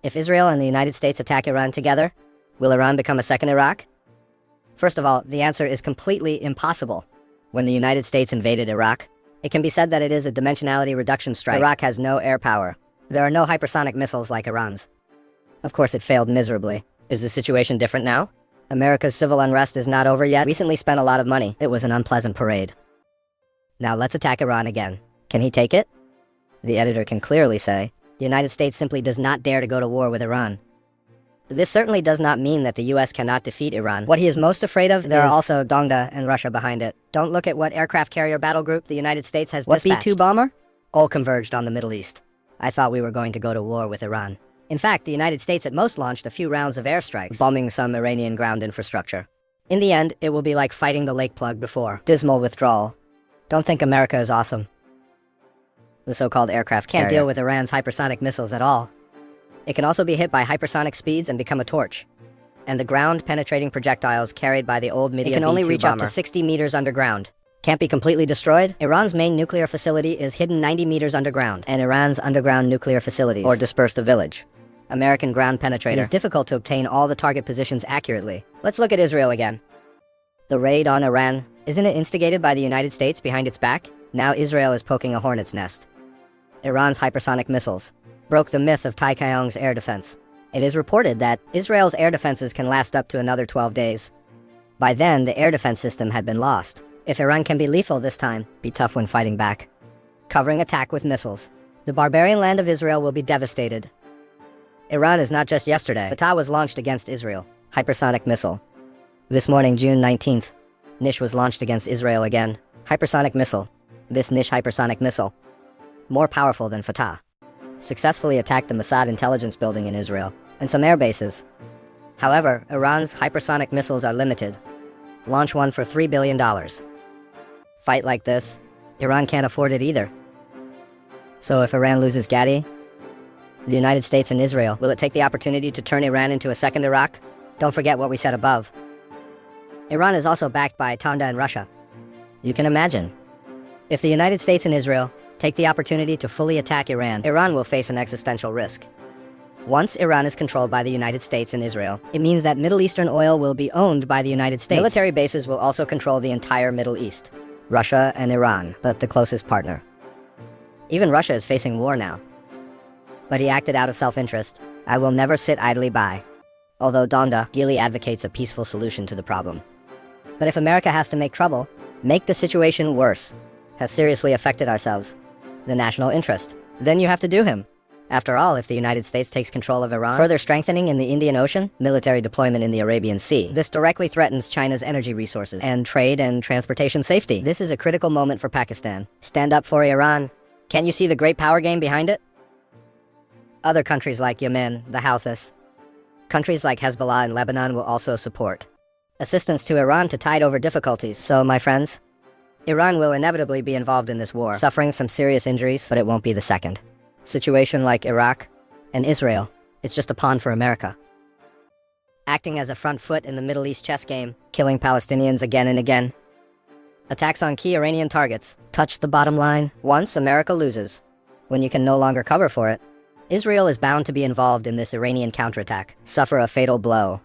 If Israel and the United States attack Iran together, will Iran become a second Iraq? First of all, the answer is completely impossible. When the United States invaded Iraq, it can be said that it is a dimensionality reduction strike. Iraq has no air power. There are no hypersonic missiles like Iran's. Of course, it failed miserably. Is the situation different now? America's civil unrest is not over yet. Recently spent a lot of money. It was an unpleasant parade. Now let's attack Iran again. Can he take it? The editor can clearly say, the United States simply does not dare to go to war with Iran. This certainly does not mean that the US cannot defeat Iran. What he is most afraid of, there are also Dongda and Russia behind it. Don't look at what aircraft carrier battle group the United States has dispatched. What B-2 bomber? All converged on the Middle East. I thought we were going to go to war with Iran. In fact, the United States at most launched a few rounds of airstrikes, bombing some Iranian ground infrastructure. In the end, it will be like fighting the lake plug before. Dismal withdrawal. Don't think America is awesome. The so-called aircraft can't deal with Iran's hypersonic missiles at all. It can also be hit by hypersonic speeds and become a torch. And the ground-penetrating projectiles carried by the old Midea B-2 bomber. It can only reach up to 60 meters underground. Can't be completely destroyed? Iran's main nuclear facility is hidden 90 meters underground, and Iran's underground nuclear facilities, or disperse the village. American ground penetrator. It is difficult to obtain all the target positions accurately. Let's look at Israel again. The raid on Iran, isn't it instigated by the United States behind its back? Now Israel is poking a hornet's nest. Iran's hypersonic missiles broke the myth of Taikayong's air defense. It is reported that Israel's air defenses can last up to another 12 days. By then, the air defense system had been lost. If Iran can be lethal this time, be tough when fighting back. Covering attack with missiles. The barbarian land of Israel will be devastated. Iran is not just yesterday. Fatah was launched against Israel. Hypersonic missile. This morning, June 19th, Nish was launched against Israel again. Hypersonic missile. This Nish hypersonic missile, more powerful than Fatah, successfully attacked the Mossad intelligence building in Israel and some air bases. However, Iran's hypersonic missiles are limited. Launch one for $3 billion. Fight like this, Iran can't afford it either. So if Iran loses Gadi, the United States and Israel, will it take the opportunity to turn Iran into a second Iraq? Don't forget what we said above. Iran is also backed by Tonda and Russia. You can imagine. If the United States and Israel take the opportunity to fully attack Iran, Iran will face an existential risk. Once Iran is controlled by the United States and Israel, it means that Middle Eastern oil will be owned by the United States. Military bases will also control the entire Middle East. Russia and Iran, but the closest partner. Even Russia is facing war now. But he acted out of self-interest. I will never sit idly by. Although Donda Gili advocates a peaceful solution to the problem. But if America has to make trouble, make the situation worse, has seriously affected ourselves, the national interest, then you have to do him. After all, if the United States takes control of Iran, further strengthening in the Indian Ocean, military deployment in the Arabian Sea, this directly threatens China's energy resources and trade and transportation safety. This is a critical moment for Pakistan. Stand up for Iran. Can't you see the great power game behind it? Other countries like Yemen, the Houthis, countries like Hezbollah and Lebanon will also support assistance to Iran to tide over difficulties. So, my friends, Iran will inevitably be involved in this war, suffering some serious injuries, but it won't be the second. Situation like Iraq and Israel, it's just a pawn for America. Acting as a front foot in the Middle East chess game, killing Palestinians again and again. Attacks on key Iranian targets touch the bottom line. Once America loses, when you can no longer cover for it, Israel is bound to be involved in this Iranian counterattack, suffer a fatal blow.